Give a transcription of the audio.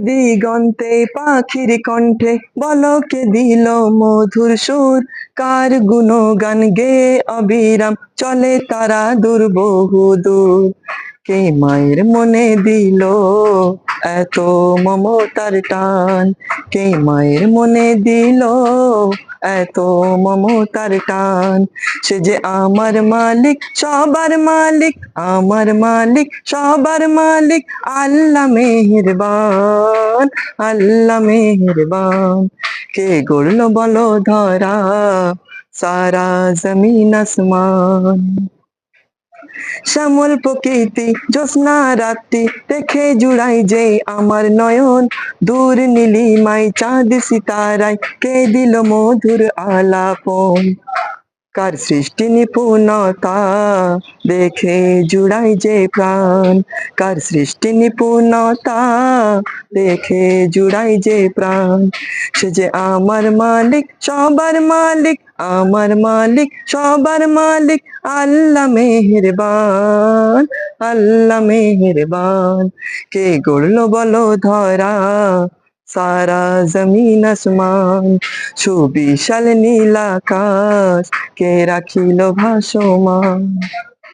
দিগন্তে পাখির কণ্ঠে বলকে দিল মধুর সুর, কার গুণগান গেয়ে অবিরাম চলে তারা দূর বহু দূর। কে মায়ের মনে দিল এত মমতার টান, কে মায়ের মনে দিল এত মমতার টান। সে যে আমার মালিক, সবার মালিক, আমার মালিক, সবার মালিক, আল্লাহ মেহেরবান, আল্লাহ মেহেরবান। কে গড়লো বলো ধরা, সারা জমিন আসমান। শ্যামল প্রকৃতি জ্যোৎস্না রাত্রি দেখে জুড়াই যে আমার নয়ন, দূর নীলিমায় চাঁদ সিতারায় কে দিল মধুর আলাপন। কার সৃষ্টি নিপুণতা দেখে জুড়াই যে প্রাণ, কার সৃষ্টি নিপুণতা দেখে জুড়াই যে প্রাণ। সে যে আমার মালিক, সবার মালিক, আমার মালিক, সবার মালিক, আল্লাহ মেহেরবান, আল্লাহ মেহেরবান। কে গড়লো বলো ধরা, সারা জমিন আসমান। সুবিশাল নীল আকাশ কে রাখিল ভাসমান।